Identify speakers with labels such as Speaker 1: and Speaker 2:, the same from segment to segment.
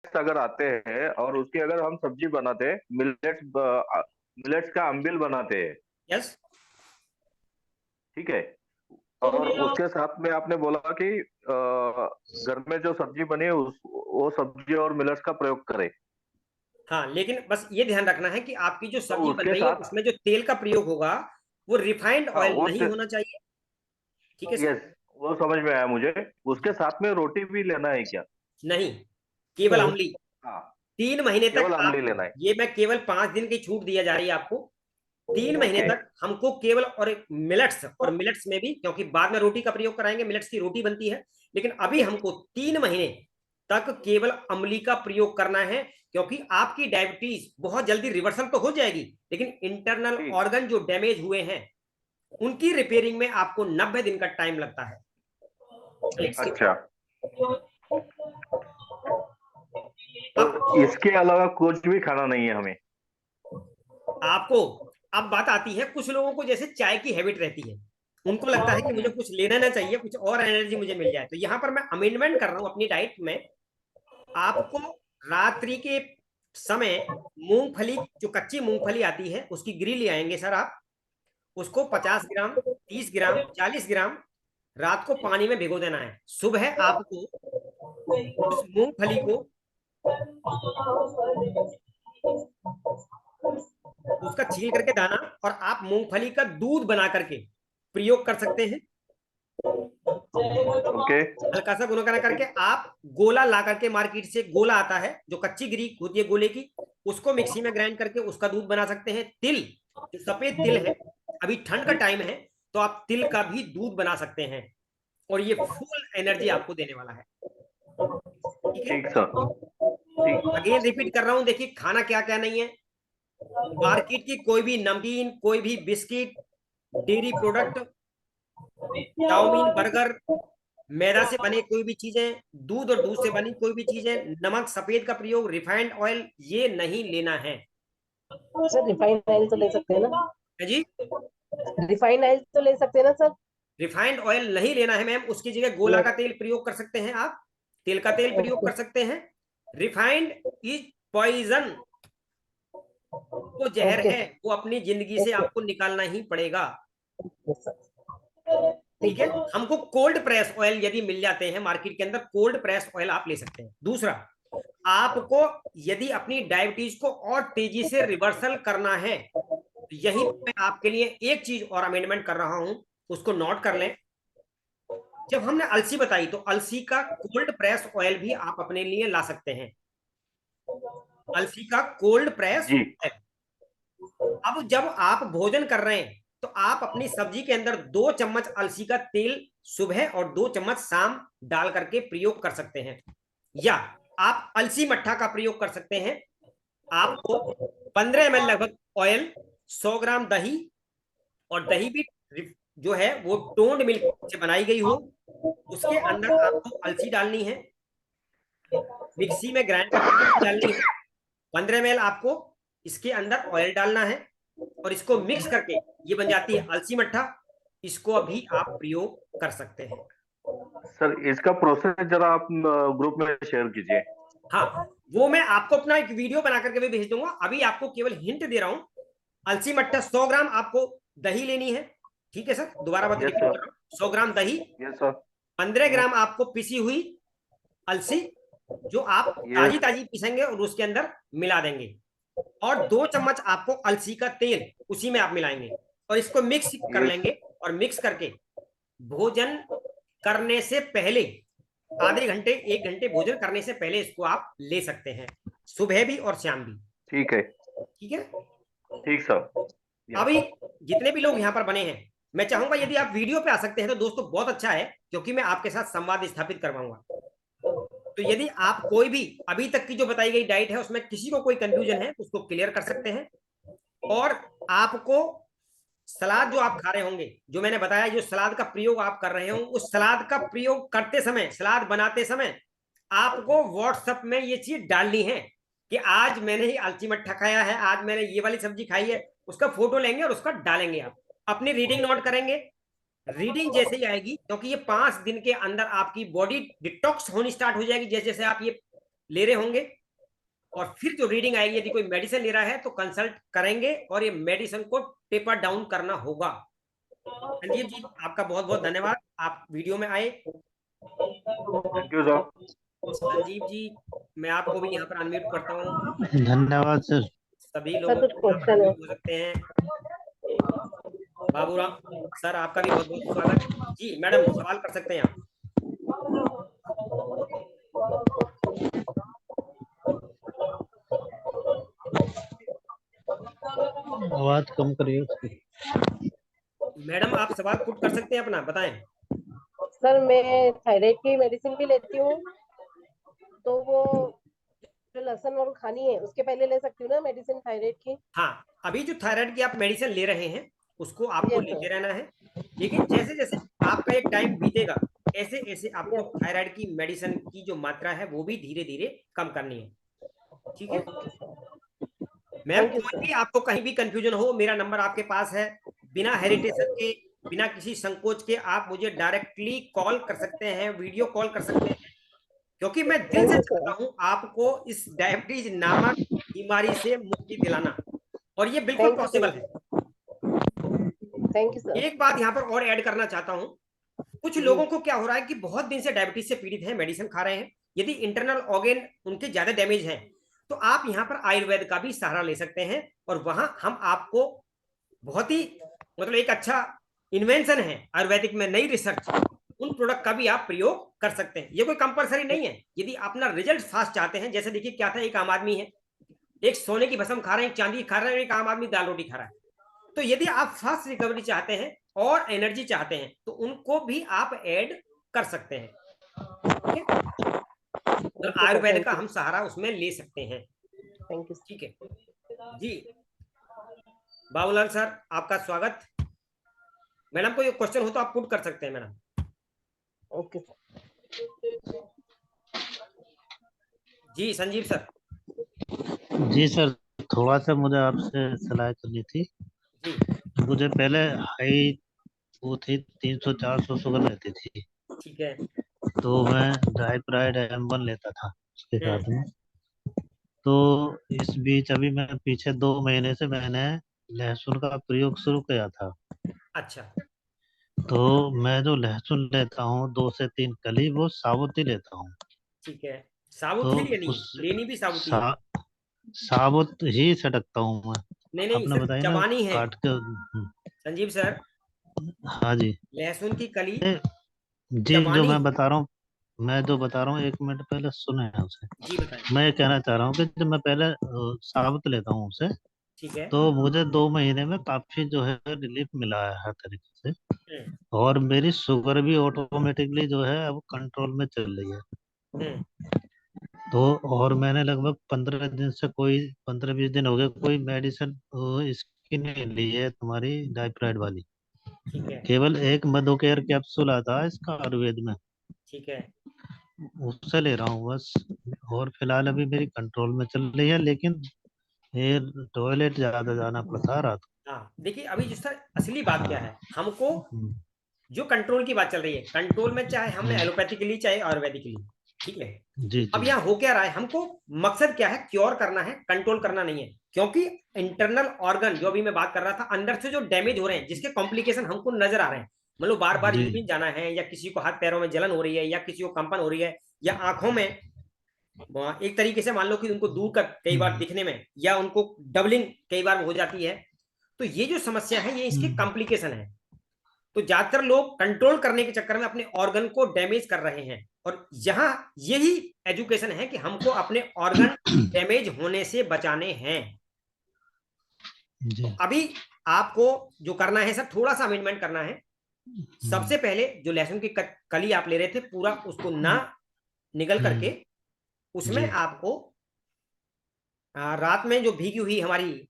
Speaker 1: अगर आते हैं और उसकी अगर हम सब्जी बनाते हैं, मिलेट्स का अम्बिल बनाते हैं,
Speaker 2: यस।
Speaker 1: ठीक है। और उसके साथ में आपने बोला कि घर में जो सब्जी बनी है उस वो सब्जी और मिलेट्स का प्रयोग करें।
Speaker 2: हाँ, लेकिन बस ये ध्यान रखना है कि आपकी जो
Speaker 1: तो
Speaker 2: सब्जी बन
Speaker 1: उसके
Speaker 2: रही है
Speaker 1: साथ,
Speaker 2: उसमें जो तेल का प्रयोग होगा वो रिफाइंड
Speaker 1: हाँ
Speaker 2: ऑयल
Speaker 1: वो
Speaker 2: नहीं होना चाहिए। ठीक है सर।
Speaker 1: यस, वो समझ में आया मुझे। उसके साथ में रोटी भी लेना है क्या?
Speaker 2: नहीं, केवल अमली।
Speaker 1: हाँ,
Speaker 2: 3 महीने तक
Speaker 1: केवल अमली
Speaker 2: आपको,
Speaker 1: लेना है।
Speaker 2: ये मैं केवल 5 दिन की छूट दिया जा रही है आपको। 3 महीने
Speaker 1: ओके।
Speaker 2: तक हमको केवल, और मिलेट्स में भी, क्योंकि बाद में रोटी का प्रयोग कराएंगे, मिलेट्स की रोटी बनती है, लेकिन अभी हमको 3 महीने तक केवल अमली का प्रयोग करना है। क्योंकि आपकी डायबिटीज बहुत जल्दी रिवर्सल तो हो जाएगी, लेकिन इंटरनल
Speaker 1: ठीक।
Speaker 2: ऑर्गन जो डैमेज हुए हैं उनकी रिपेयरिंग में आपको 90 दिन का टाइम लगता है। Let's see.
Speaker 1: अच्छा, तो
Speaker 2: अब
Speaker 1: इसके अलावा कुछ भी खाना नहीं है हमें?
Speaker 2: आपको, अब बात आती है, कुछ लोगों को जैसे चाय की हैबिट रहती है, उनको लगता है कि मुझे
Speaker 1: हम्म।
Speaker 2: कुछ लेना ना चाहिए, कुछ और एनर्जी मुझे मिल जाए, तो यहां पर मैं अमेंडमेंट कर रहा हूं अपनी डाइट में। आपको रात्रि के समय मूंगफली, जो कच्ची मूंगफली आती है उसकी गिरी ले आएंगे सर आप। उसको 50 ग्राम, 30 ग्राम, 40 ग्राम रात को पानी में भिगो देना है। सुबह आपको उस मूंगफली को, उसका छील करके दाना, और आप मूंगफली का दूध बना करके प्रयोग कर सकते हैं।
Speaker 1: ओके।
Speaker 2: हल्का सा गुनगुना करके आप गोला ला करके, मार्केट से गोला आता है जो कच्ची गिरी होती है गोले की, उसको मिक्सी में ग्राइंड करके उसका दूध बना सकते हैं। तिल, जो सफेद तिल है, अभी ठंड का टाइम है तो आप तिल का भी दूध बना सकते हैं, और ये फुल एनर्जी आपको देने वाला है। ठीक है।
Speaker 1: ठीक सर। ठीक।
Speaker 2: अगेन रिपीट कर रहा हूं, देखिए खाना क्या क्या नहीं है। मार्केट की कोई भी नमकीन, कोई भी biscuit, dairy product, chowmein, burger, मैदा से बने कोई भी चीजें, दूध और दूध से बनी कोई भी चीजें, नमक, सफेद का प्रयोग, रिफाइंड ऑयल, ये नहीं लेना है।
Speaker 3: सर रिफाइंड ऑयल तो ले सकते हैं ना?
Speaker 2: है जी।
Speaker 3: रिफाइंड ऑयल तो ले सकते हैं ना सर?
Speaker 2: रिफाइंड ऑयल नहीं लेना है मैम, उसकी जगह गोला का तेल प्रयोग कर सकते हैं आप, तेल का तेल प्रयोग कर सकते हैं। रिफाइंड इज पॉइजन, वो जहर
Speaker 3: ओके।
Speaker 2: है, वो अपनी जिंदगी से
Speaker 3: ओके
Speaker 2: आपको निकालना ही पड़ेगा।
Speaker 3: सर।
Speaker 2: ठीक
Speaker 3: ठीक
Speaker 2: है।
Speaker 3: है।
Speaker 2: हमको कोल्ड प्रेस ऑयल यदि मिल जाते हैं मार्केट के अंदर, कोल्ड प्रेस ऑयल आप ले सकते हैं। दूसरा, आपको यदि अपनी डायबिटीज को और तेजी से रिवर्सल करना है, तो यही मैं आपके लिए एक चीज और अमेंडमेंट कर रहा हूं, उसको नोट कर लें। जब हमने अलसी बताई तो अलसी का कोल्ड प्रेस ऑयल भी आप अपने लिए ला सकते हैं। अलसी का कोल्ड प्रेस
Speaker 1: जी।
Speaker 2: ऑयल। अब जब आप भोजन कर रहे हैं तो आप अपनी सब्जी के अंदर 2 चम्मच अलसी का तेल सुबह और 2 चम्मच शाम डाल करके प्रयोग कर सकते हैं। या आप अलसी मट्ठा का प्रयोग कर सकते हैं। आपको 15 ml लगभग ऑयल, 100 ग्राम दही, और दही भी जो है वो टोंड मिल्क से बनाई गई हो, उसके अंदर आपको अलसी डालनी है, मिक्सी में ग्राइंड करके अलसी डालनी है। 15 ml आपको इसके अंदर ऑयल डालना है, और इसको मिक्स करके ये बन जाती है अलसी मट्ठा। इसको भी आप प्रयोग कर सकते हैं।
Speaker 1: सर इसका प्रोसेस जरा आप ग्रुप में शेयर कीजिए।
Speaker 2: हाँ, वो मैं आपको अपना एक वीडियो बना करके भी भेज दूंगा, अभी आपको केवल हिंट दे रहा हूं। अलसी मट्ठा 100 ग्राम आपको दही लेनी है। ठीक है सर, दोबारा बात
Speaker 1: यस
Speaker 2: रिपीट कर
Speaker 1: सर।
Speaker 2: रहा हूं, 100 ग्राम दही,
Speaker 1: यस सर।
Speaker 2: 15 ग्राम आपको पिसी हुई अलसी, जो आप ताजी
Speaker 1: यस।
Speaker 2: ताजी पीसेंगे और उसके अंदर मिला देंगे, और 2 चम्मच आपको अलसी का तेल उसी में आप मिलाएंगे, और इसको मिक्स कर
Speaker 1: यस।
Speaker 2: लेंगे। और मिक्स करके भोजन करने से पहले, आधे घंटे 1 घंटे भोजन करने से पहले इसको आप ले सकते हैं, सुबह भी और शाम भी।
Speaker 1: ठीक है।
Speaker 2: ठीक है।
Speaker 1: ठीक सर। या।
Speaker 2: अभी जितने भी लोग यहाँ पर बने हैं, मैं चाहूंगा यदि आप वीडियो पे आ सकते हैं तो दोस्तों बहुत अच्छा है, क्योंकि मैं आपके साथ संवाद स्थापित करवाऊंगा। तो यदि आप कोई भी अभी तक की जो बताई गई डाइट है उसमें किसी को कोई कंफ्यूजन है तो उसको क्लियर कर सकते हैं। और आपको सलाद जो आप खा रहे होंगे, जो मैंने बताया, जो सलाद का प्रयोग आप कर रहे हो, उस सलाद का प्रयोग करते समय, सलाद बनाते समय आपको व्हाट्सएप में ये चीज डालनी है कि आज मैंने ही अलसी मट्ठा खाया है, आज मैंने ये वाली सब्जी खाई है। उसका फोटो लेंगे और उसका डालेंगे, आप अपनी रीडिंग नोट करेंगे। रीडिंग जैसे ही आएगी, क्योंकि ये 5 दिन के अंदर आपकी बॉडी डिटॉक्स होनी स्टार्ट हो जाएगी, जैसे जैसे आप ये ले रहे होंगे, और फिर जो रीडिंग आएगी, यदि कोई मेडिसिन ले रहा है तो कंसल्ट करेंगे और ये मेडिसिन को टेपर डाउन करना होगा। संजीव जी, आपका बहुत बहुत धन्यवाद, आप वीडियो में आए।
Speaker 1: Thank you sir.
Speaker 2: Sanjeev ji, मैं आपको भी यहाँ पर अनम्यूट करता हूँ।
Speaker 4: धन्यवाद सर।
Speaker 2: सभी लोग
Speaker 3: सर कुछ
Speaker 2: यहाँ पर
Speaker 3: क्वेश्चन है?
Speaker 2: अनम्यूट हो सकते हैं। बाबूराम सर, आपका भी बहुत बहुत स्वागत। जी मैडम, सवाल कर सकते हैं आप।
Speaker 4: आवाज कम करिए उसकी।
Speaker 2: मैडम, आप सवाल पुट कर सकते हैं अपना, बताएं।
Speaker 3: सर मैं थायराइड की मेडिसिन भी लेती हूँ, तो वो जो लहसुन और खानी है उसके पहले ले सकती हूँ ना मेडिसिन थायराइड की?
Speaker 2: हाँ, अभी जो थायराइड की आप मेडिसिन ले रहे हैं उसको आपको
Speaker 3: Yes,
Speaker 2: लेते
Speaker 3: sir.
Speaker 2: रहना है, लेकिन जैसे जैसे आपका एक टाइम बीतेगा, ऐसे ऐसे आपको
Speaker 3: Yes.
Speaker 2: थायराइड की मेडिसिन की जो मात्रा है वो भी धीरे धीरे कम करनी है। ठीक है
Speaker 3: Okay, sir.
Speaker 2: Ma'am,
Speaker 3: Thank you,
Speaker 2: कोई
Speaker 3: sir.
Speaker 2: भी आपको कहीं भी कंफ्यूजन हो, मेरा नंबर आपके पास है। बिना हेरिटेशन के, बिना किसी संकोच के आप मुझे डायरेक्टली कॉल कर सकते हैं, वीडियो कॉल कर सकते हैं, क्योंकि मैं दिल
Speaker 3: Thank
Speaker 2: से
Speaker 3: you,
Speaker 2: चाहता
Speaker 3: sir.
Speaker 2: हूं आपको इस डायबिटीज नामक बीमारी से मुक्ति दिलाना, और ये बिल्कुल
Speaker 3: Thank you,
Speaker 2: पॉसिबल
Speaker 3: sir.
Speaker 2: है।
Speaker 3: Thank you, sir.
Speaker 2: एक बात यहाँ पर और ऐड करना चाहता हूँ, कुछ
Speaker 3: जी.
Speaker 2: लोगों को क्या हो रहा है कि बहुत दिन से डायबिटीज से पीड़ित हैं, मेडिसिन खा रहे हैं, यदि इंटरनल ऑर्गन उनके ज्यादा डैमेज हैं तो आप यहाँ पर आयुर्वेद का भी सहारा ले सकते हैं, और वहां हम आपको बहुत ही मतलब एक अच्छा इन्वेंशन है आयुर्वेदिक में, नई रिसर्च, उन प्रोडक्ट का भी आप प्रयोग कर सकते हैं। ये कोई कंपलसरी नहीं है, यदि अपना रिजल्ट फास्ट चाहते हैं। जैसे देखिए क्या था, एक आम आदमी है, एक सोने की भस्म खा रहे हैं, एक चांदी खा रहे हैं, एक आम आदमी दाल रोटी खा रहा है। तो यदि आप फास्ट रिकवरी चाहते हैं और एनर्जी चाहते हैं तो उनको भी आप ऐड कर सकते हैं। ठीक है, तो
Speaker 3: Okay, sir.
Speaker 2: आयुर्वेद
Speaker 3: Thank
Speaker 2: का
Speaker 3: you.
Speaker 2: हम सहारा उसमें ले सकते हैं।
Speaker 3: Thank you, sir.
Speaker 2: ठीक है जी, बाबूलाल सर आपका स्वागत। मैडम कोई क्वेश्चन हो तो आप पुट कर सकते हैं मैडम।
Speaker 3: Okay, sir.
Speaker 2: जी संजीव सर।
Speaker 4: जी सर, थोड़ा सा मुझे आपसे सलाह करनी थी।
Speaker 2: जी
Speaker 4: मुझे पहले हाई वो थी 300-400 शुगर रहती थी,
Speaker 2: ठीक है।
Speaker 4: तो मैं डाइप्राइड M1 लेता था उसके साथ में। तो इस बीच अभी मैं पीछे 2 महीने से मैंने लहसुन का प्रयोग शुरू किया था।
Speaker 2: अच्छा
Speaker 4: तो मैं जो लहसुन लेता हूँ 2 से 3 कली वो साबुत ही लेता हूँ।
Speaker 2: ठीक है, साबुत
Speaker 4: तो
Speaker 2: ही लेनी
Speaker 4: उस
Speaker 2: है, लेनी भी साबुत ही है।
Speaker 4: सा, साबुत ही सटकता हूँ मैं।
Speaker 2: नहीं नहीं,
Speaker 4: आपने
Speaker 2: सिर्फ
Speaker 4: बताया ना
Speaker 2: चबानी है
Speaker 4: काट के।
Speaker 2: संजीव सर,
Speaker 4: हाँ जी।
Speaker 2: लहसुन की कली
Speaker 4: ए, जी, जो
Speaker 2: चबानी
Speaker 4: मैं
Speaker 2: है।
Speaker 4: बता रहा हूँ, मैं जो बता रहा हूँ 1 मिनट पहले सुने हैं उसे।
Speaker 2: जी बताएं।
Speaker 4: मैं ये कहना चाह रहा हूँ कि जब मैं पहले साबुत लेता हूँ उसे,
Speaker 2: ठीक है।
Speaker 4: तो मुझे 2 महीने में काफी जो है रिलीफ मिला है हर तरीके से।
Speaker 2: हम्म
Speaker 4: और मेरी शुगर भी ऑटोमेटिकली जो है अब कंट्रोल में चल रही है।
Speaker 2: हम्म
Speaker 4: तो और मैंने लगभग 15 दिन से कोई 15-20 दिन हो गए कोई मेडिसिन इसकी नहीं ली है, तुम्हारी डाइप्राइड वाली।
Speaker 2: ठीक है।
Speaker 4: केवल एक मधुकेयर कैप्सूल आता है इसका आयुर्वेद में,
Speaker 2: ठीक है।
Speaker 4: उससे ले रहा हूँ बस। और फिलहाल अभी मेरी कंट्रोल में चल रही है, लेकिन ये टॉयलेट ज्यादा जाना पड़ता है रात
Speaker 2: हाँ देखिए, अभी जिस तरह असली बात क्या है, हमको
Speaker 4: को।
Speaker 2: जो कंट्रोल की बात चल रही है, कंट्रोल में चाहे हमने एलोपैथिक ली चाहे आयुर्वेदिक ली, ठीक है।
Speaker 4: जी
Speaker 2: अब
Speaker 4: जी
Speaker 2: यहाँ हो क्या रहा है, हमको मकसद क्या है, क्योर करना है, कंट्रोल करना नहीं है। क्योंकि इंटरनल ऑर्गन जो अभी मैं बात कर रहा था, अंदर से जो डैमेज हो रहे हैं, जिसके कॉम्प्लिकेशन हमको नजर आ रहे हैं, मतलब बार बार
Speaker 4: जी
Speaker 2: यूरिन जाना है, या किसी को हाथ पैरों में जलन हो रही है, या किसी को कंपन हो रही है, या आंखों में एक तरीके से मान लो कि उनको दूर कर कई बार दिखने में, या उनको डबलिंग कई बार हो जाती है। तो ये जो समस्या है ये इसके कॉम्प्लिकेशन है। तो ज्यादातर लोग कंट्रोल करने के चक्कर में अपने ऑर्गन को डैमेज कर रहे हैं, और यहाँ यही एजुकेशन है कि हमको अपने ऑर्गन डैमेज होने से बचाने हैं।
Speaker 4: जी।
Speaker 2: तो अभी आपको जो करना है सर, थोड़ा सा अमेंडमेंट करना है। सबसे पहले जो लहसुन की कली आप ले रहे थे, पूरा उसको ना निगल करके उसमें
Speaker 4: जी
Speaker 2: आपको रात में जो भीगी हुई हमारी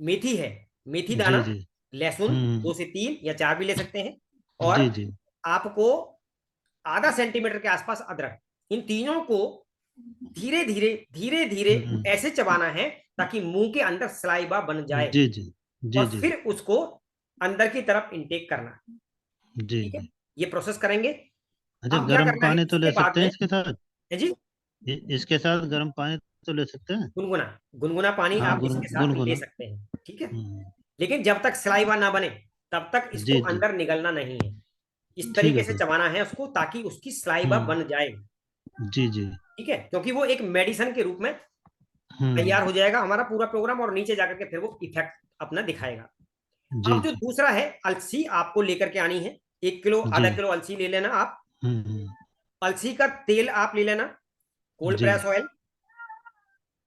Speaker 2: मेथी है, मेथी दाना,
Speaker 4: जी जी।
Speaker 2: लहसुन 2 से 3 या 4 भी ले सकते हैं, और
Speaker 4: जी जी
Speaker 2: आपको आधा सेंटीमीटर के आसपास अदरक, इन तीनों को धीरे धीरे धीरे धीरे ऐसे चबाना है ताकि मुंह के अंदर सलाइवा बन जाए,
Speaker 4: जी जी जी
Speaker 2: और
Speaker 4: जी
Speaker 2: फिर उसको अंदर की तरफ इंटेक करना।
Speaker 4: जी
Speaker 2: ठीक है,
Speaker 4: जी।
Speaker 2: ये प्रोसेस करेंगे।
Speaker 4: अच्छा,
Speaker 2: अब क्या
Speaker 4: गर्म
Speaker 2: करना है
Speaker 4: पानी तो
Speaker 2: इसके
Speaker 4: ले
Speaker 2: बाद
Speaker 4: सकते
Speaker 2: में,
Speaker 4: हैं इसके साथ?
Speaker 2: है जी,
Speaker 4: इसके साथ गर्म पानी तो ले सकते हैं?
Speaker 2: गुनगुना गुनगुना पानी
Speaker 4: हाँ,
Speaker 2: आप इसके साथ ले
Speaker 4: गुनगुना।
Speaker 2: सकते हैं, ठीक है।
Speaker 4: हम्म,
Speaker 2: लेकिन जब तक सलाइवा ना बने तब तक इसको
Speaker 4: जी जी।
Speaker 2: अंदर निगलना नहीं है। इस
Speaker 4: ठीक है
Speaker 2: तरीके से
Speaker 4: सर।
Speaker 2: चबाना है उसको ताकि उसकी सलाइवा बन जाए,
Speaker 4: जी जी।
Speaker 2: ठीक है, क्योंकि वो एक मेडिसिन के रूप में
Speaker 4: हम्म।
Speaker 2: तैयार हो जाएगा हमारा पूरा प्रोग्राम, और नीचे जाकर के फिर वो इफेक्ट अपना दिखाएगा।
Speaker 4: जी
Speaker 2: अब जो
Speaker 4: जी।
Speaker 2: दूसरा है, अलसी आपको लेकर के आनी है। 1 किलो
Speaker 4: जी।
Speaker 2: आधा किलो अलसी ले लेना आप।
Speaker 4: हम्म।
Speaker 2: अलसी का तेल आप ले लेना, कोल्ड
Speaker 4: जी
Speaker 2: प्रेस ऑयल।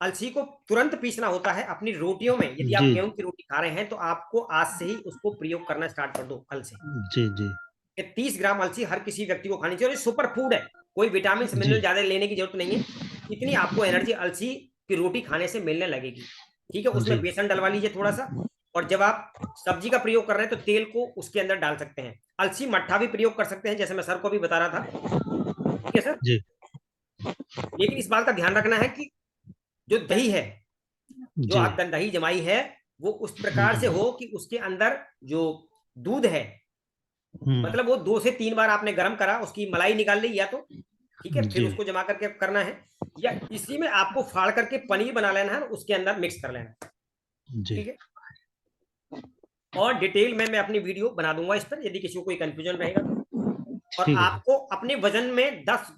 Speaker 2: अलसी को तुरंत पीसना होता है अपनी रोटियों में। यदि आप
Speaker 4: जी
Speaker 2: गेहूं की रोटी खा रहे हैं तो आपको आज से ही उसको प्रयोग करना स्टार्ट कर दो, कल से।
Speaker 4: जी। जी
Speaker 2: 30 ग्राम अलसी हर किसी व्यक्ति को खानी चाहिए, और ये सुपर फूड है, कोई विटामिन
Speaker 4: जी।
Speaker 2: मिनरल ज्यादा लेने की जरूरत नहीं है। इतनी आपको एनर्जी अलसी की रोटी खाने से मिलने लगेगी, ठीक है। उसमें
Speaker 4: जी
Speaker 2: बेसन डलवा लीजिए थोड़ा सा, और जब आप सब्जी का प्रयोग कर रहे हैं तो तेल को उसके अंदर डाल सकते हैं। अलसी मट्ठा भी प्रयोग कर सकते हैं, जैसे मैं सर को भी बता रहा था, ठीक है सर।
Speaker 4: जी।
Speaker 2: लेकिन इस बात का ध्यान रखना है कि जो दही है, जो
Speaker 4: जी।
Speaker 2: आप दही जमाई है, वो उस प्रकार से हो कि उसके अंदर जो दूध है,
Speaker 4: हम्म।
Speaker 2: मतलब वो 2 से 3 बार आपने गर्म करा, उसकी मलाई निकाल ली या तो, ठीक है, फिर
Speaker 4: जी
Speaker 2: उसको जमा करके करना है, या इसी में आपको फाड़ करके पनीर बना लेना है, उसके अंदर मिक्स कर लेना है,
Speaker 4: जी।
Speaker 2: ठीक है। और डिटेल में मैं अपनी वीडियो बना दूंगा इस पर, यदि किसी को कोई कंफ्यूजन रहेगा तो। और
Speaker 4: ठीक है सर।
Speaker 2: आपको अपने वजन में 10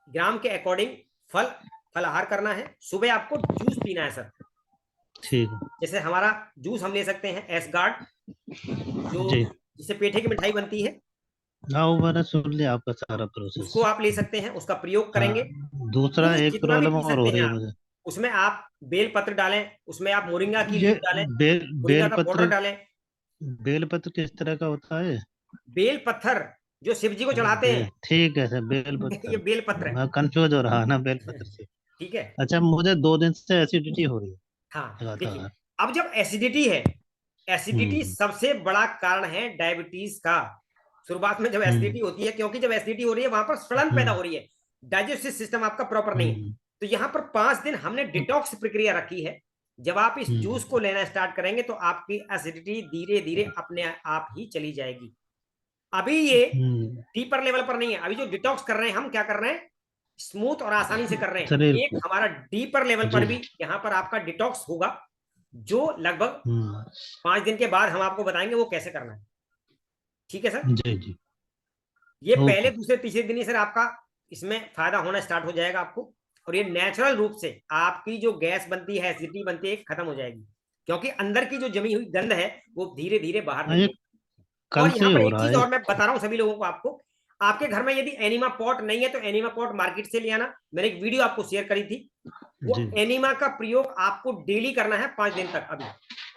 Speaker 2: ग्राम के अकॉर्डिंग फलाहार करना है। सुबह आपको जूस पीना है सर।
Speaker 4: ठीक है।
Speaker 2: जैसे हमारा जूस हम ले सकते हैं एस गार्ड, जो
Speaker 4: जी।
Speaker 2: जिससे पेठे की मिठाई बनती है,
Speaker 4: हाँ, वो मैंने सुन लिया आपका सारा प्रोसेस।
Speaker 2: उसको आप ले सकते हैं, उसका प्रयोग
Speaker 4: हाँ,
Speaker 2: करेंगे।
Speaker 4: दूसरा
Speaker 2: दूध
Speaker 4: एक
Speaker 2: जितना भी
Speaker 4: प्रॉब्लम
Speaker 2: पी
Speaker 4: और
Speaker 2: सकते
Speaker 4: हो
Speaker 2: हैं
Speaker 4: रही है
Speaker 2: आप,
Speaker 4: मुझे।
Speaker 2: उसमें आप बेल पत्र डालें, उसमें आप मोरिंगा की
Speaker 4: ये
Speaker 2: लीफ डालें, मोरिंगा का पाउडर
Speaker 4: बेलपत्र,
Speaker 2: डालें।
Speaker 4: बेलपत्र किस तरह का होता है?
Speaker 2: बेल पत्थर जो शिव जी को
Speaker 4: अच्छा,
Speaker 2: चढ़ाते हैं,
Speaker 4: ठीक है सर,
Speaker 2: ये
Speaker 4: बेलपत्र।
Speaker 2: बेल पत्र है,
Speaker 4: मैं कंफ्यूज हो रहा ना बेलपत्र से।
Speaker 2: ठीक है।
Speaker 4: अच्छा, मुझे 2 दिन से एसिडिटी हो रही है
Speaker 2: हाँ देखिए,
Speaker 4: लगातार।
Speaker 2: अब जब एसिडिटी है, एसिडिटी
Speaker 4: हम्म।
Speaker 2: सबसे बड़ा कारण है डायबिटीज का। शुरुआत में जब
Speaker 4: हम्म।
Speaker 2: एसिडिटी होती है, क्योंकि जब एसिडिटी हो रही है वहां पर सड़न पैदा
Speaker 4: हम्म।
Speaker 2: हो रही है, डाइजेस्टिव सिस्टम आपका प्रॉपर नहीं है।
Speaker 4: हम्म।
Speaker 2: तो यहाँ पर 5 दिन हमने डिटॉक्स प्रक्रिया रखी है। जब आप इस
Speaker 4: हम्म।
Speaker 2: जूस को लेना स्टार्ट करेंगे तो आपकी एसिडिटी धीरे धीरे अपने आप ही चली जाएगी। अभी ये
Speaker 4: हम्म।
Speaker 2: डीपर लेवल पर नहीं है। अभी जो डिटॉक्स कर रहे हैं हम, क्या कर रहे हैं, स्मूथ और आसानी से कर रहे हैं।
Speaker 4: शरीर
Speaker 2: एक
Speaker 4: को।
Speaker 2: हमारा डीपर लेवल
Speaker 4: जी।
Speaker 2: पर भी यहाँ पर आपका डिटॉक्स होगा, जो लगभग
Speaker 4: हम्म।
Speaker 2: 5 दिन के बाद हम आपको बताएंगे वो कैसे करना है, ठीक है सर।
Speaker 4: जी जी।
Speaker 2: ये पहले
Speaker 4: ओके।
Speaker 2: दूसरे तीसरे दिन ही सर आपका इसमें फायदा होना स्टार्ट हो जाएगा आपको, और ये नेचुरल रूप से आपकी जो गैस बनती है, एसिडिटी बनती है, खत्म हो जाएगी, क्योंकि अंदर की जो जमी हुई गंध है वो धीरे धीरे बाहर
Speaker 4: हाँ, ये
Speaker 2: निकलेगी।
Speaker 4: कल
Speaker 2: और
Speaker 4: से
Speaker 2: यहाँ
Speaker 4: ही
Speaker 2: पर
Speaker 4: हो
Speaker 2: एक
Speaker 4: रहा
Speaker 2: चीज
Speaker 4: है।
Speaker 2: और मैं बता रहा हूँ सभी लोगों को, आपको आपके घर में यदि एनिमा पॉट नहीं है तो एनिमा पॉट मार्केट से ले आना। मैंने एक वीडियो आपको शेयर करी थी, वो
Speaker 4: जी।
Speaker 2: एनिमा का प्रयोग आपको डेली करना है 5 दिन तक। अभी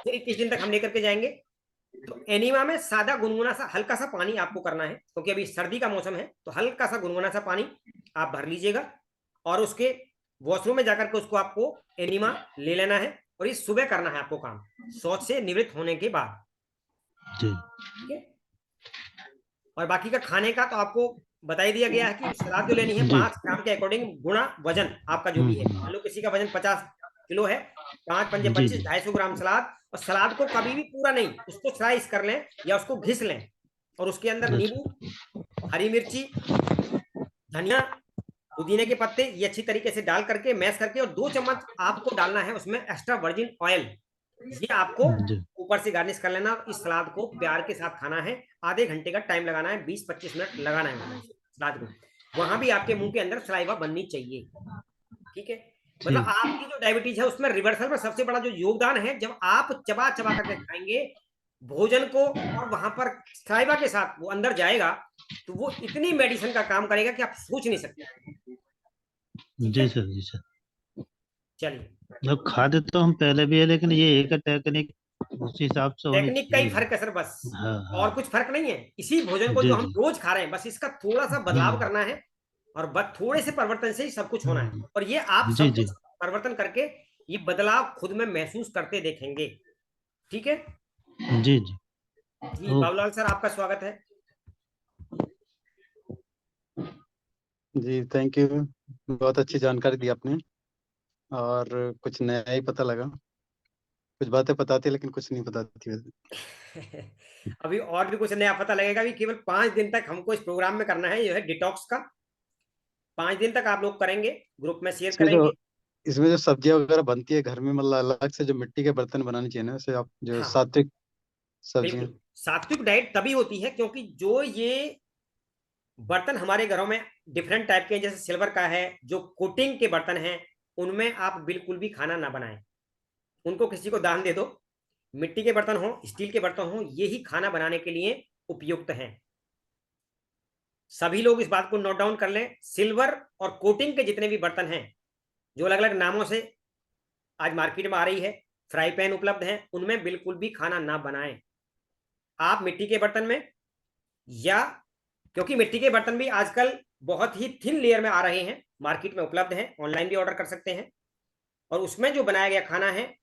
Speaker 2: फिर 21 दिन तक हम लेकर के जाएंगे। तो एनिमा में सादा गुनगुना सा हल्का सा पानी आपको करना है, क्योंकि अभी सर्दी का मौसम है, तो हल्का सा गुनगुना सा पानी आप भर लीजिएगा, और उसके वॉशरूम में जाकर के उसको आपको एनिमा ले लेना है, और ये सुबह करना है आपको काम, शौच से निवृत्त होने के बाद,
Speaker 4: जी।
Speaker 2: ठीक है। और बाकी का खाने का तो आपको बता ही दिया गया है कि सलाद जो लेनी है
Speaker 4: जी।
Speaker 2: 5 ग्राम के अकॉर्डिंग, गुणा वजन आपका जो भी है। मान लो किसी का वजन 50 किलो है, 5 × 5 = 25,
Speaker 4: जी।
Speaker 2: 250 ग्राम सलाद। और सलाद को कभी भी पूरा नहीं, उसको स्लाइस कर लें या उसको घिस लें, और उसके अंदर
Speaker 4: अच्छा।
Speaker 2: नींबू, हरी मिर्ची, धनिया, पुदीने के पत्ते, ये अच्छी तरीके से डाल करके मैश करके, और 2 चम्मच आपको डालना है उसमें एक्स्ट्रा वर्जिन ऑयल। ये आपको
Speaker 4: जी।
Speaker 2: ऊपर से गार्निश कर लेना। इस सलाद को प्यार के साथ खाना है। आधे घंटे का टाइम लगाना है, 20-25 मिनट लगाना है सलाद को। वहां भी आपके मुंह के अंदर सलाइवा बननी चाहिए, ठीक है। मतलब
Speaker 4: ठीक।
Speaker 2: आपकी जो डायबिटीज है उसमें रिवर्सल में सबसे बड़ा जो योगदान है, जब आप चबा चबा करके खाएंगे भोजन को, और वहां पर सलाइवा के साथ वो अंदर जाएगा, तो वो इतनी मेडिसिन का काम करेगा कि आप सोच नहीं सकते, ठीक
Speaker 4: जी
Speaker 2: है।
Speaker 4: सर। जी सर।
Speaker 2: चलिए,
Speaker 4: मतलब खाते तो हम पहले भी है, लेकिन ये एक टेक्निक उसी हिसाब से होनी
Speaker 2: टेक्निक का ही
Speaker 4: चाहिए।
Speaker 2: फर्क है सर, बस
Speaker 4: हाँ
Speaker 2: और
Speaker 4: हाँ।
Speaker 2: कुछ फर्क नहीं है। इसी भोजन को जो
Speaker 4: जी
Speaker 2: हम
Speaker 4: जी।
Speaker 2: रोज खा रहे हैं, बस इसका थोड़ा सा बदलाव
Speaker 4: हम्म।
Speaker 2: करना है, और बस थोड़े से परिवर्तन से ही सब कुछ होना है।
Speaker 4: हम्म।
Speaker 2: और ये आप
Speaker 4: जी
Speaker 2: सब
Speaker 4: जी।
Speaker 2: कुछ परिवर्तन करके ये बदलाव खुद में महसूस करते देखेंगे, ठीक है।
Speaker 4: जी जी।
Speaker 2: जी
Speaker 4: ओके।
Speaker 2: बाबूलाल सर, आपका स्वागत है।
Speaker 5: जी थैंक यू, बहुत अच्छी जानकारी दी आपने, और कुछ नया ही पता लगा। कुछ बातें पता थी लेकिन कुछ नहीं पता थी वैसे।
Speaker 2: अभी और भी कुछ नया पता लगेगा। अभी केवल 5 दिन तक हमको इस प्रोग्राम में करना है, जो है डिटॉक्स का। 5 दिन तक आप लोग करेंगे, ग्रुप में शेयर
Speaker 5: इसमें
Speaker 2: करेंगे।
Speaker 5: जो इसमें जो सब्जियां वगैरह बनती है घर में, मतलब अलग से जो मिट्टी के बर्तन बनाने चाहिए ना, वैसे आप जो
Speaker 2: हाँ
Speaker 5: सात्विक सब्जियां।
Speaker 2: बिल्कुल, सात्विक डाइट तभी होती है क्योंकि जो ये बर्तन हमारे घरों में डिफरेंट टाइप के हैं, जैसे सिल्वर का है, जो कोटिंग के बर्तन हैं, उनमें आप बिल्कुल भी खाना ना बनाएं, उनको किसी को दान दे दो। मिट्टी के बर्तन हो, स्टील के बर्तन हो, ये ही खाना बनाने के लिए उपयुक्त हैं। सभी लोग इस बात को नोट डाउन कर लें, सिल्वर और कोटिंग के जितने भी बर्तन हैं, जो अलग अलग नामों से आज मार्केट में आ रही है, फ्राई पैन उपलब्ध हैं, उनमें बिल्कुल भी खाना ना बनाएं। आप मिट्टी के बर्तन में, या क्योंकि मिट्टी के बर्तन भी आजकल बहुत ही थिन लेयर में आ रहे हैं, मार्केट में उपलब्ध हैं, ऑनलाइन भी ऑर्डर कर सकते हैं, और उसमें जो बनाया गया खाना है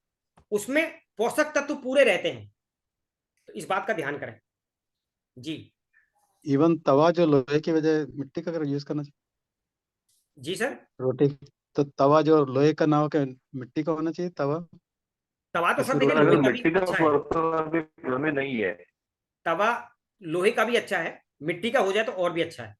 Speaker 2: उसमें पोषक तत्व पूरे रहते हैं, तो इस बात का ध्यान करें जी।
Speaker 5: इवन तवा जो लोहे की बजाय मिट्टी का अगर यूज करना चाहिए
Speaker 2: जी सर,
Speaker 5: रोटी, तो तवा जो लोहे का ना हो के मिट्टी का होना चाहिए तवा,
Speaker 2: तवा तो सर
Speaker 5: जिसमें
Speaker 2: देखिए
Speaker 1: सर
Speaker 5: रोटी
Speaker 2: लोहे
Speaker 1: अगर
Speaker 2: का
Speaker 5: बने।
Speaker 2: भी
Speaker 1: मिट्टी का
Speaker 2: अच्छा है,
Speaker 1: बर्तन अभी घर में नहीं है।
Speaker 2: तवा लोहे का भी अच्छा है, मिट्टी का हो जाए तो और भी अच्छा है।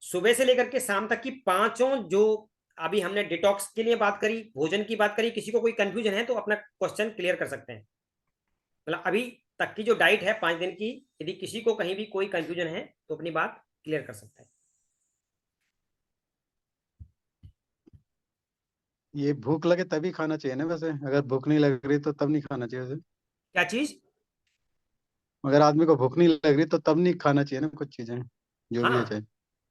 Speaker 2: सुबह से लेकर के शाम तक की पांचों जो अभी हमने डिटॉक्स के लिए बात करी, भोजन की बात करी, किसी को कोई कंफ्यूजन है तो अपना क्वेश्चन क्लियर कर सकते हैं। मतलब अभी तक की जो डाइट है 5 दिन की, यदि किसी को कहीं भी कोई कंफ्यूजन है तो अपनी बात क्लियर कर सकता है।
Speaker 5: ये भूख लगे तभी खाना चाहिए ना वैसे, अगर भूख नहीं लग रही तो तब नहीं खाना चाहिए वैसे।
Speaker 2: क्या चीज?
Speaker 5: अगर आदमी को भूख नहीं लग रही तो तब नहीं खाना चाहिए ना कुछ चीजें, जो भी है
Speaker 2: हाँ,
Speaker 5: चाहे।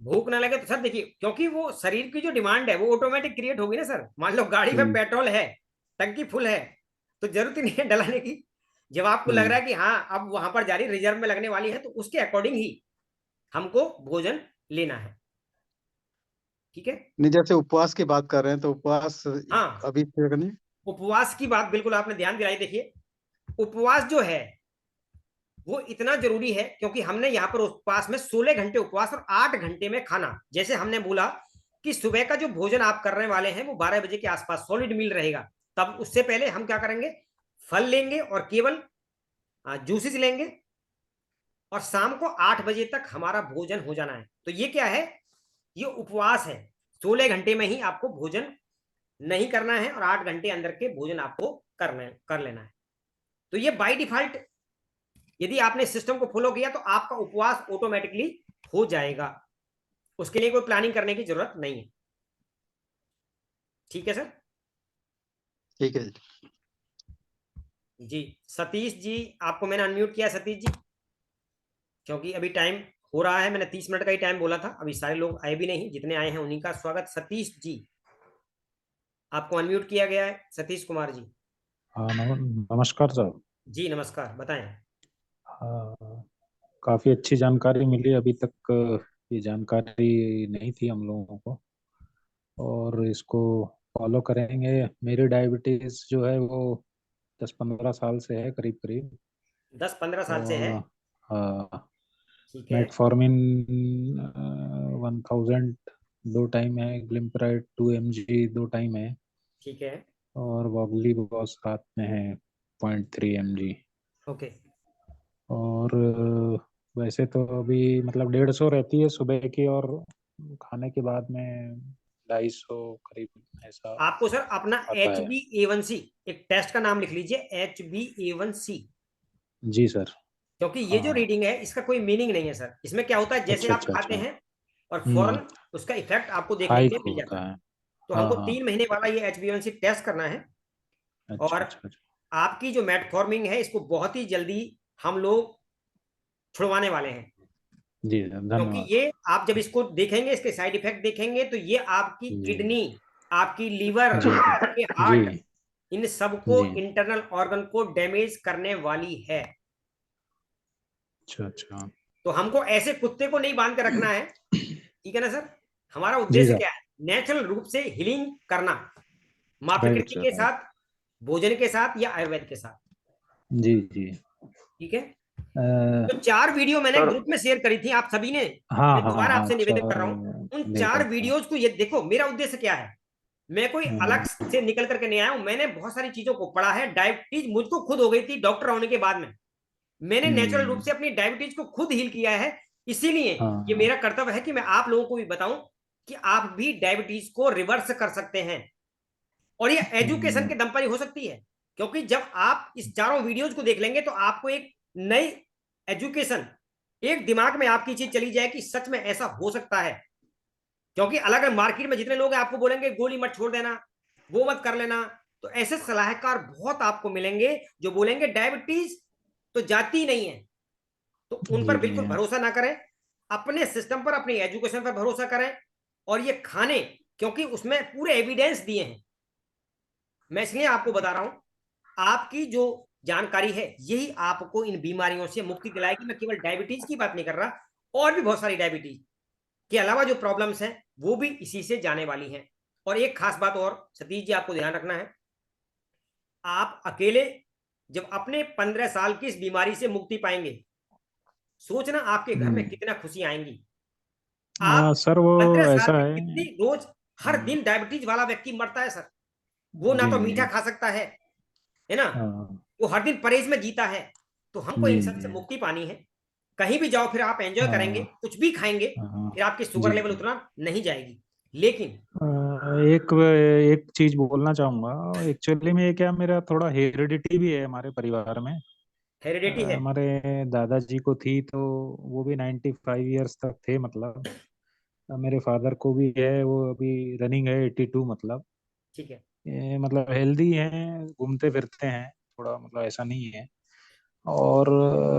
Speaker 2: भूख ना लगे तो सर देखिए, क्योंकि वो शरीर की जो डिमांड है वो ऑटोमेटिक क्रिएट होगी ना सर। मान लो गाड़ी में
Speaker 5: हम्म
Speaker 2: पेट्रोल है, टंकी फुल है, तो जरूरत ही नहीं है डलाने की। जब आपको लग
Speaker 5: हम्म
Speaker 2: रहा है कि हाँ अब वहां पर जा रही रिजर्व में लगने वाली है, तो उसके अकॉर्डिंग ही हमको भोजन लेना है। ठीक है।
Speaker 5: नहीं, जैसे उपवास की बात कर रहे हैं तो उपवास
Speaker 2: हाँ,
Speaker 5: अभी से करनी।
Speaker 2: उपवास की बात बिल्कुल आपने ध्यान दिलाई। देखिए, उपवास जो है वो इतना जरूरी है क्योंकि हमने यहाँ पर उपवास में 16 घंटे उपवास और 8 घंटे में खाना। जैसे हमने बोला कि सुबह का जो भोजन आप करने वाले हैं वो 12 बजे के आसपास सॉलिड मील रहेगा, तब उससे पहले हम क्या करेंगे, फल लेंगे और केवल जूसेस लेंगे, और शाम को 8 बजे तक हमारा भोजन हो जाना है। तो ये क्या है, ये उपवास है। 16 घंटे में ही आपको भोजन नहीं करना है और 8 घंटे अंदर के भोजन आपको कर लेना है। तो ये बाय डिफॉल्ट यदि आपने सिस्टम को फॉलो किया तो आपका उपवास ऑटोमेटिकली हो जाएगा, उसके लिए कोई प्लानिंग करने की जरूरत नहीं है। ठीक है सर।
Speaker 5: ठीक है।
Speaker 2: जी सतीश जी, आपको मैंने अनम्यूट किया सतीश जी, क्योंकि अभी टाइम हो रहा है, मैंने 30 मिनट का ही टाइम बोला था, अभी सारे लोग आए भी नहीं, जितने आए हैं उन्हीं का स्वागत। सतीश जी, आपको अनम्यूट किया गया है, सतीश कुमार जी।
Speaker 6: हाँ नमस्कार सर।
Speaker 2: जी नमस्कार, बताएं।
Speaker 6: काफ़ी अच्छी जानकारी मिली, अभी तक ये जानकारी नहीं थी हम लोगों को, और इसको फॉलो करेंगे। मेरी डायबिटीज़ जो है वो 10-15 साल से है, करीब करीब।
Speaker 2: 10-15 साल से है।
Speaker 6: और
Speaker 2: ठीक है।
Speaker 6: मेटफॉर्मिन 1000 2 टाइम है, ग्लिम्पराइड 2 mg 2 टाइम है,
Speaker 2: ठीक है।
Speaker 6: और वॉगली बॉस रात में है 0.3 mg।
Speaker 2: ओके।
Speaker 6: और वैसे तो अभी मतलब 150 रहती है सुबह की, और खाने के बाद में 250 करीब ऐसा
Speaker 2: आपको सर अपना
Speaker 6: आता है।
Speaker 2: HbA1c, एक टेस्ट का नाम लिख लीजिए, HbA1c।
Speaker 6: जी सर।
Speaker 2: क्योंकि ये जो
Speaker 6: हाँ।
Speaker 2: रीडिंग है इसका कोई मीनिंग नहीं है सर। इसमें क्या होता है, जैसे
Speaker 6: अच्छा
Speaker 2: आप
Speaker 6: अच्छा
Speaker 2: खाते
Speaker 6: अच्छा।
Speaker 2: हैं और फौरन उसका इफेक्ट आपको देखने के
Speaker 6: हाइक
Speaker 2: लिए मिल जाता
Speaker 6: होता
Speaker 2: है।
Speaker 6: है।
Speaker 2: तो
Speaker 6: हाँ
Speaker 2: हमको
Speaker 6: हाँ।
Speaker 2: 3 महीने वाला ये HbA1c टेस्ट करना है,
Speaker 6: अच्छा
Speaker 2: और
Speaker 6: अच्छा अच्छा।
Speaker 2: आपकी जो मेटफॉर्मिन है इसको बहुत ही जल्दी हम लोग छुड़वाने वाले हैं।
Speaker 6: जी सर,
Speaker 2: क्योंकि
Speaker 6: धन्यवाद।
Speaker 2: ये आप जब इसको देखेंगे, इसके साइड इफेक्ट देखेंगे, तो ये आपकी
Speaker 6: जी
Speaker 2: किडनी, आपकी लीवर,
Speaker 6: जी
Speaker 2: आपके
Speaker 6: जी
Speaker 2: हार्ट, इन सबको,
Speaker 6: जी।
Speaker 2: इंटरनल ऑर्गन को डैमेज करने वाली है।
Speaker 6: अच्छा अच्छा।
Speaker 2: तो हमको ऐसे कुत्ते को नहीं बांध के रखना है, ठीक है ना सर। हमारा
Speaker 6: जी
Speaker 2: उद्देश्य
Speaker 6: सर।
Speaker 2: क्या है, नेचुरल रूप से हीलिंग करना, माँ
Speaker 6: राइट
Speaker 2: प्रकृति
Speaker 6: सर,
Speaker 2: के
Speaker 6: राइट।
Speaker 2: साथ, भोजन के साथ या आयुर्वेद के साथ।
Speaker 6: जी जी।
Speaker 2: ठीक है।
Speaker 6: अ,
Speaker 2: तो 4 वीडियो मैंने
Speaker 1: सर
Speaker 2: ग्रुप में शेयर करी थी आप सभी ने,
Speaker 6: हाँ
Speaker 2: मैं
Speaker 6: हाँ
Speaker 2: दोबारा
Speaker 6: हाँ
Speaker 2: आपसे निवेदन कर
Speaker 6: सर,
Speaker 2: रहा हूं, उन
Speaker 6: देखा
Speaker 2: 4
Speaker 6: था।
Speaker 2: वीडियोज को ये देखो। मेरा उद्देश्य क्या है, मैं कोई अलग से निकल करके नहीं आया हूं, मैंने बहुत सारी चीजों को पढ़ा है। डायबिटीज मुझको खुद हो गई थी डॉक्टर होने के बाद में। मैंने नेचुरल रूप से अपनी डायबिटीज को खुद हील किया है, इसीलिए
Speaker 6: हाँ
Speaker 2: ये मेरा कर्तव्य है कि मैं आप लोगों को भी बताऊं कि आप भी डायबिटीज को रिवर्स कर सकते हैं। और ये एजुकेशन के दम पर ही हो सकती है, क्योंकि जब आप इस चारों वीडियोज को देख लेंगे तो आपको एक नई एजुकेशन, एक दिमाग में आपकी चीज चली जाए कि सच में ऐसा हो सकता है। क्योंकि अलग अलग मार्केट में जितने लोग हैं आपको बोलेंगे गोली मत छोड़ देना, वो मत कर लेना, तो ऐसे सलाहकार बहुत आपको मिलेंगे जो बोलेंगे डायबिटीज तो जाती नहीं है। तो उन पर
Speaker 6: जी
Speaker 2: बिल्कुल भरोसा ना करें, अपने सिस्टम पर, अपनी एजुकेशन पर भरोसा करें। और ये खाने, क्योंकि उसमें पूरे एविडेंस दिए हैं, मैं इसलिए आपको बता रहा हूं, आपकी जो जानकारी है यही आपको इन बीमारियों से मुक्ति दिलाएगी। मैं केवल डायबिटीज की बात नहीं कर रहा, और भी बहुत सारी डायबिटीज के अलावा जो प्रॉब्लम्स हैं वो भी इसी से जाने वाली हैं। और एक खास बात और सतीश जी आपको ध्यान रखना है, आप अकेले जब अपने 15 साल की इस बीमारी से मुक्ति पाएंगे, सोचना आपके घर में कितना खुशी आएंगी। आप
Speaker 6: सर वो
Speaker 2: 15 साल
Speaker 6: ऐसा
Speaker 2: में
Speaker 6: है।
Speaker 2: कितनी रोज हर दिन डायबिटीज वाला व्यक्ति मरता है सर। वो ना
Speaker 6: जी
Speaker 2: तो
Speaker 6: जी
Speaker 2: मीठा खा सकता है ना,
Speaker 6: हाँ
Speaker 2: वो हर दिन परहेज में जीता है। तो हमको
Speaker 6: जी
Speaker 2: इन सब से
Speaker 6: जी
Speaker 2: मुक्ति पानी है। कहीं भी जाओ फिर आप एंजॉय करेंगे,
Speaker 6: हाँ
Speaker 2: कुछ भी खाएंगे,
Speaker 6: हाँ
Speaker 2: फिर आपकी शुगर
Speaker 6: जी
Speaker 2: लेवल
Speaker 6: जी।
Speaker 2: उतना नहीं जाएगी। लेकिन
Speaker 6: एक एक चीज बोलना चाहूंगा, एक्चुअली में ये क्या, मेरा थोड़ा हेरिडिटी भी है हमारे परिवार में।
Speaker 2: हेरिडिटी है।
Speaker 6: हमारे दादाजी को थी तो वो भी 95 ईयर्स तक थे, मतलब मेरे फादर को भी है, वो अभी रनिंग है 82, मतलब
Speaker 2: ठीक है।
Speaker 6: ये मतलब हेल्दी हैं, घूमते फिरते हैं, थोड़ा मतलब ऐसा नहीं है। और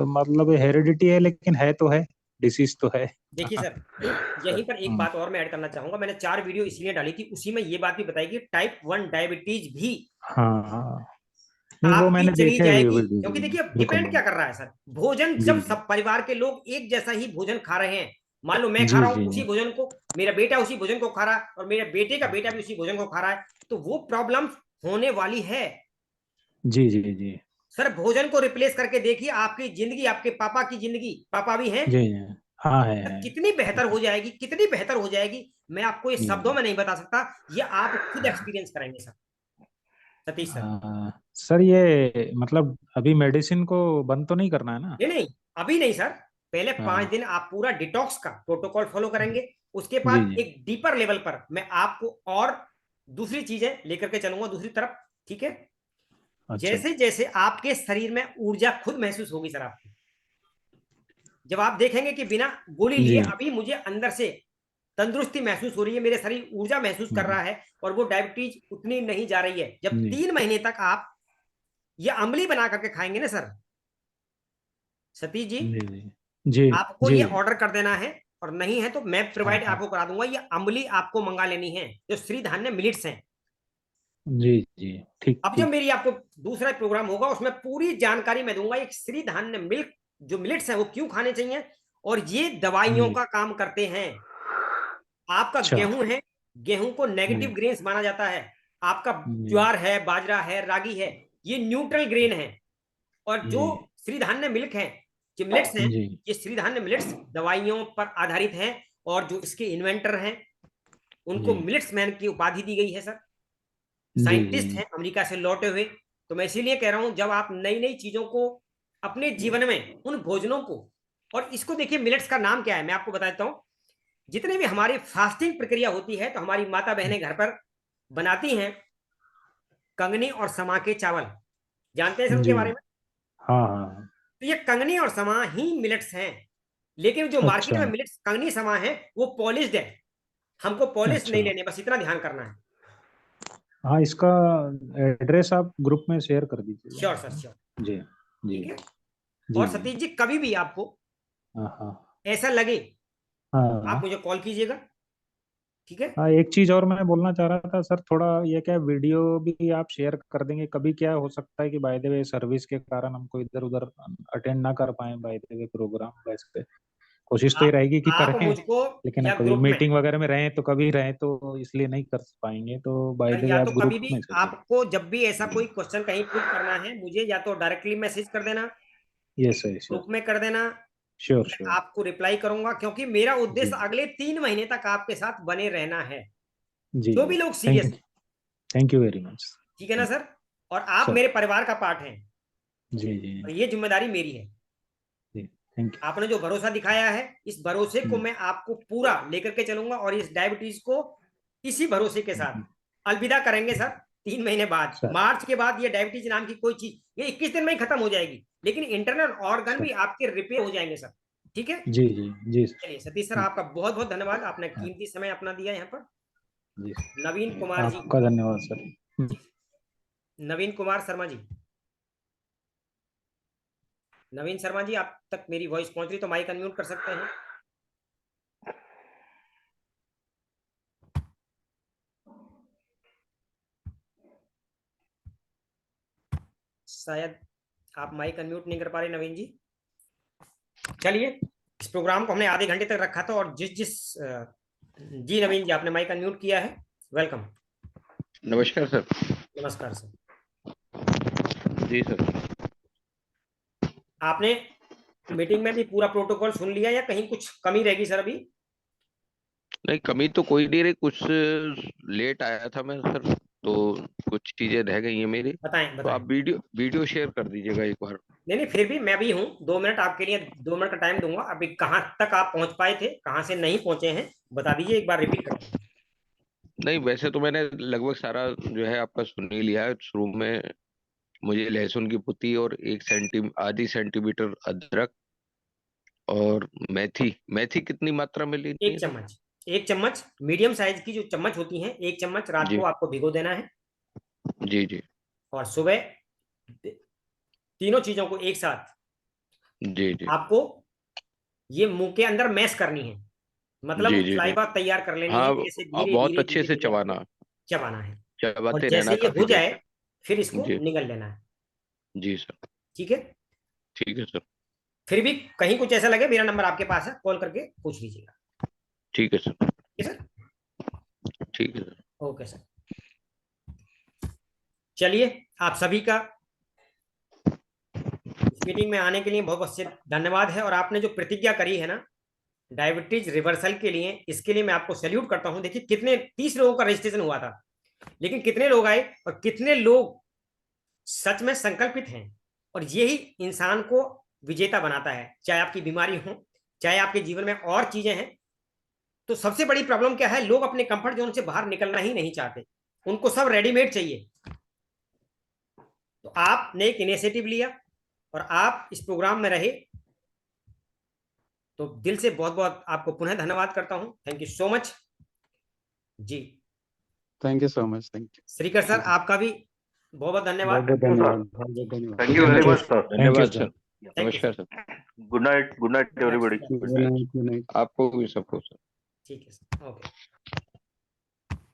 Speaker 6: मतलब हेरिडिटी है, लेकिन है तो है, डिसीज तो है।
Speaker 2: देखिए सर, यहीं पर एक
Speaker 6: हम्म,
Speaker 2: बात और मैं ऐड करना चाहूंगा। मैंने 4 वीडियो इसलिए डाली थी, उसी में ये बात भी बताई कि टाइप 1 डायबिटीज भी
Speaker 6: हाँ हाँ, नहीं वो
Speaker 2: आपकी
Speaker 6: मैंने
Speaker 2: चली
Speaker 6: देखे
Speaker 2: जाएगी। क्योंकि
Speaker 6: वीडियो,
Speaker 2: देखिए अब
Speaker 6: बिल्कुल।
Speaker 2: डिपेंड क्या कर रहा है सर, भोजन
Speaker 6: जी
Speaker 2: जब
Speaker 6: जी
Speaker 2: सब परिवार के लोग एक जैसा ही भोजन खा रहे हैं, मान लो मैं खा
Speaker 6: जी
Speaker 2: रहा हूं
Speaker 6: जी
Speaker 2: उसी भोजन को, मेरा बेटा उसी भोजन को खा रहा है, और मेरे बेटे का बेटा भी उसी भोजन को खा रहा है, तो वो प्रॉब्लम होने वाली है।
Speaker 6: जी जी जी
Speaker 2: सर भोजन को रिप्लेस करके देखिए, आपकी जिंदगी, आपके पापा की जिंदगी, पापा भी हैं,
Speaker 6: जी जी, हाँ है।
Speaker 2: कितनी बेहतर हो जाएगी, कितनी बेहतर हो जाएगी। मैं आपको ये शब्दों
Speaker 6: जी
Speaker 2: में नहीं बता सकता, ये आप खुद एक्सपीरियंस करेंगे सर, सतीश सर।
Speaker 6: सर ये मतलब अभी मेडिसिन को बंद तो नहीं करना है ना?
Speaker 2: नहीं नहीं, अभी नहीं सर। पहले 5 दिन
Speaker 6: हाँ
Speaker 2: आप पूरा डिटॉक्स का प्रोटोकॉल फॉलो करेंगे, उसके
Speaker 6: जी
Speaker 2: बाद
Speaker 6: जी,
Speaker 2: एक डीपर लेवल पर मैं आपको और दूसरी चीजें लेकर के चलूंगा दूसरी तरफ। ठीक है।
Speaker 6: अच्छा
Speaker 2: जैसे जैसे आपके शरीर में ऊर्जा खुद महसूस होगी सर आपको, जब आप देखेंगे कि बिना गोली लिए
Speaker 6: जी।
Speaker 2: अभी मुझे अंदर से तंदुरुस्ती महसूस हो रही है, मेरे शरीर ऊर्जा महसूस कर
Speaker 6: हम्म,
Speaker 2: रहा है, और वो डायबिटीज उतनी नहीं जा रही है, जब
Speaker 6: जी
Speaker 2: 3 महीने तक आप ये अमली बना करके खाएंगे ना सर, सतीश जी,
Speaker 6: जी जी जी
Speaker 2: आपको
Speaker 6: जी
Speaker 2: ये ऑर्डर कर देना है, और नहीं है तो मैं
Speaker 6: हाँ
Speaker 2: प्रोवाइड
Speaker 6: हाँ
Speaker 2: आपको करा दूंगा। ये अमली आपको मंगा लेनी है, जो श्री धान्य मिलिट्स हैं।
Speaker 6: जी जी, ठीक
Speaker 2: अब जो
Speaker 6: ठीक।
Speaker 2: मेरी आपको दूसरा प्रोग्राम होगा उसमें पूरी जानकारी मैं दूंगा, एक श्री धान्य मिल्क जो मिलिट्स है वो क्यों खाने चाहिए, और ये दवाइयों
Speaker 6: जी
Speaker 2: का काम करते हैं। आपका
Speaker 6: अच्छा।
Speaker 2: गेहूं है, गेहूं को नेगेटिव
Speaker 6: जी
Speaker 2: ग्रेन्स माना जाता है। आपका
Speaker 6: जी
Speaker 2: ज्वार है, बाजरा है, रागी है, ये न्यूट्रल ग्रेन है। और जो
Speaker 6: जी
Speaker 2: श्री धान्य मिल्क है, जो मिलेट्स हैं,
Speaker 6: जी
Speaker 2: ये श्री धान्य मिलेट्स दवाइयों पर आधारित हैं। और जो इसके इन्वेंटर हैं उनको
Speaker 6: जी
Speaker 2: मिलेट्स मैन की उपाधि दी गई है सर,
Speaker 6: जी जी
Speaker 2: साइंटिस्ट हैं अमेरिका से लौटे हुए। तो मैं इसीलिए कह रहा हूं, जब आप नई नई चीजों को अपने जीवन में, उन भोजनों को, और इसको देखिए मिलेट्स का नाम क्या है मैं आपको बता देता हूं। जितने भी हमारी फास्टिंग प्रक्रिया होती है तो हमारी माता बहनें घर पर बनाती हैं कंगनी और समा के चावल, जानते हैं सर उनके
Speaker 6: जी
Speaker 2: बारे में।
Speaker 6: हाँ हाँ।
Speaker 2: तो ये कंगनी और समा ही मिलेट्स हैं, लेकिन जो मार्केट
Speaker 6: अच्छा
Speaker 2: में मिलेट्स कंगनी समा है वो पॉलिश्ड है। हमको पॉलिश
Speaker 6: अच्छा,
Speaker 2: नहीं लेने, बस इतना ध्यान करना है।
Speaker 6: हाँ इसका एड्रेस आप ग्रुप में शेयर कर दीजिएगा
Speaker 2: श्योर सर,
Speaker 6: मेरे
Speaker 2: श्योर।
Speaker 6: को। जी जी
Speaker 2: ठीक है।
Speaker 6: जी
Speaker 2: और
Speaker 6: जी
Speaker 2: सतीश जी कभी भी आपको
Speaker 6: हाँ हाँ
Speaker 2: ऐसा लगे
Speaker 6: हाँ
Speaker 2: आप
Speaker 6: हाँ
Speaker 2: मुझे कॉल कीजिएगा। ठीक है।
Speaker 6: हाँ। एक चीज और मैं बोलना चाह रहा था सर, थोड़ा ये क्या वीडियो भी आप शेयर कर देंगे, कभी क्या हो सकता है कि बाय द वे सर्विस के कारण हमको इधर उधर अटेंड ना कर pi by the way programme, वैसे कोशिश तो ये
Speaker 2: आप
Speaker 6: रहेगी कि
Speaker 2: आप
Speaker 6: करें,
Speaker 2: मुझको
Speaker 6: लेकिन
Speaker 2: या
Speaker 6: अब कभी
Speaker 2: ग्रुप में,
Speaker 6: मीटिंग वगैरह में रहें तो कभी रहें तो इसलिए नहीं कर पाएंगे, तो बाय
Speaker 2: सर
Speaker 6: द वे
Speaker 2: या तो
Speaker 6: आप
Speaker 2: कभी
Speaker 6: ग्रुप
Speaker 2: भी
Speaker 6: में चलिए।
Speaker 2: आपको जब भी ऐसा कोई क्वेश्चन कहीं पुट करना है मुझे या तो डायरेक्टली मैसेज कर देना,
Speaker 6: यस सर,
Speaker 2: ग्रुप
Speaker 6: श्योर
Speaker 2: में कर देना,
Speaker 6: श्योर
Speaker 2: मैं
Speaker 6: श्योर।
Speaker 2: आपको रिप्लाई करूंगा। क्योंकि मेरा
Speaker 6: जी
Speaker 2: उद्देश्य अगले 3 महीने तक आपके साथ बने रहना है,
Speaker 6: जी
Speaker 2: जो
Speaker 6: जी,
Speaker 2: भी लोग सीरियस
Speaker 6: थैंक
Speaker 2: हैं।
Speaker 6: Thank you very much.
Speaker 2: ठीक है ना सर, और आप
Speaker 6: सर
Speaker 2: मेरे परिवार का पार्ट हैं,
Speaker 6: जी जी
Speaker 2: और ये जिम्मेदारी मेरी है।
Speaker 6: थैंक
Speaker 2: आपने जो भरोसा दिखाया है, इस भरोसे को मैं आपको पूरा लेकर के चलूंगा और इस डायबिटीज को इसी भरोसे के साथ अलविदा करेंगे सर। 3 महीने बाद,
Speaker 6: सर।
Speaker 2: मार्च के बाद ये डायबिटीज नाम की कोई चीज ये 21 दिन में ही खत्म हो जाएगी, लेकिन इंटरनल ऑर्गन भी आपके रिपेयर हो जाएंगे सर। ठीक है
Speaker 6: जी जी जी सर।
Speaker 2: चलिए सतीश सर, आपका बहुत बहुत धन्यवाद, आपने कीमती समय अपना दिया यहाँ पर।
Speaker 6: जी
Speaker 2: नवीन कुमार जी,
Speaker 6: आपका धन्यवाद सर।
Speaker 2: नवीन कुमार शर्मा जी, नवीन शर्मा जी, आप तक मेरी वॉइस पहुंच रही तो माइक अनम्यूट कर सकते हैं। शायद आप माइक अनम्यूट नहीं कर पा रहे नवीन जी। चलिए, इस प्रोग्राम को हमने आधे घंटे तक रखा था और जी नवीन जी, आपने माइक अनम्यूट किया है, वेलकम।
Speaker 7: नमस्कार सर।
Speaker 2: नमस्कार सर।
Speaker 7: जी सर।
Speaker 2: आपने मीटिंग में भी पूरा प्रोटोकॉल सुन लिया या कहीं कुछ कमी रहेगी सर अभी?
Speaker 7: नहीं, कमी तो कोई नहीं रही, कुछ लेट आया था मैं सर, तो कुछ चीजें रह गई हैं मेरी।
Speaker 2: बताएं
Speaker 7: तो
Speaker 2: बताएं।
Speaker 7: आप वीडियो शेयर कर दीजिएगा एक बार।
Speaker 2: नहीं नहीं, फिर भी मैं भी हूँ, 2 मिनट आपके लिए, 2 मिनट का टाइम दूंगा। अभी कहाँ तक आप पहुंच पाए थे, कहाँ से नहीं पहुंचे हैं, बता दीजिए, एक बार रिपीट कर दीजिए।
Speaker 7: नहीं, वैसे तो मैंने लगभग सारा जो है आपका सुन ही लिया है। शुरू में मुझे लहसुन की पुती और आधी सेंटीमीटर अदरक और मेथी। मेथी कितनी मात्रा में लेनी है
Speaker 2: एक
Speaker 7: सर?
Speaker 2: चम्मच, एक चम्मच मीडियम साइज की जो चम्मच होती है, एक चम्मच रात
Speaker 7: जी
Speaker 2: को आपको भिगो देना है।
Speaker 7: जी जी
Speaker 2: और सुबह तीनों चीजों को एक साथ
Speaker 7: जी जी
Speaker 2: आपको ये मुंह के अंदर मैश करनी है, मतलब
Speaker 7: जी जी जी।
Speaker 2: सलाइवा तैयार कर लेनी है,
Speaker 7: हाँ,
Speaker 2: कि ऐसे धीरे
Speaker 7: बहुत
Speaker 2: धीरे
Speaker 7: अच्छे
Speaker 2: धीरे
Speaker 7: से
Speaker 2: धीरे आपको
Speaker 7: चबाना,
Speaker 2: चबाना है। और
Speaker 7: चबाते रहना
Speaker 2: जैसे ये
Speaker 7: काफी
Speaker 2: हो
Speaker 7: देर
Speaker 2: जाए
Speaker 7: तक।
Speaker 2: फिर इसको
Speaker 7: जी
Speaker 2: निगल लेना है।
Speaker 7: जी सर।
Speaker 2: ठीक है,
Speaker 7: ठीक है सर।
Speaker 2: फिर भी कहीं कुछ ऐसा लगे, मेरा नंबर आपके पास है, कॉल करके पूछ लीजिएगा।
Speaker 7: ठीक है सर।
Speaker 2: ठीक है सर।
Speaker 7: ठीक है सर।
Speaker 2: Okay sir. चलिए, आप सभी का इस मीटिंग में आने के लिए बहुत बहुत धन्यवाद है। और आपने जो प्रतिज्ञा करी है ना डायबिटीज रिवर्सल के लिए, इसके लिए मैं आपको सैल्यूट करता हूं। देखिए कितने 30 लोगों का रजिस्ट्रेशन हुआ था, लेकिन कितने लोग आए और कितने लोग सच में संकल्पित हैं। और यही इंसान को विजेता बनाता है, चाहे आपकी बीमारी हो, चाहे आपके जीवन में और चीजें हैं। तो सबसे बड़ी प्रॉब्लम क्या है, लोग अपने कंफर्ट जोन से बाहर निकलना ही नहीं चाहते, उनको सब रेडीमेड चाहिए। तो आपने एक इनिशिएटिव लिया और आप इस प्रोग्राम में रहे, तो दिल से बहुत बहुत आपको पुनः धन्यवाद करता हूं। Thank you so much ji.
Speaker 5: Thank you so much. Thank
Speaker 2: Shrikar sir,
Speaker 5: you.
Speaker 2: आपका भी बहुत बहुत धन्यवाद।
Speaker 5: बहुत बहुत
Speaker 1: थैंक यू
Speaker 5: धन्यवाद,
Speaker 1: सर,
Speaker 5: बहुत बहुत धन्यवाद।
Speaker 1: Thank you very much sir.
Speaker 6: Thank you
Speaker 7: धन्यवाद सर।
Speaker 2: थैंक यू
Speaker 7: नमस्कार
Speaker 2: sir.
Speaker 7: Sir.
Speaker 1: Good night everybody.
Speaker 5: Good night, good night.
Speaker 7: आपको भी सबको सर।
Speaker 2: ठीक है सर, ओके।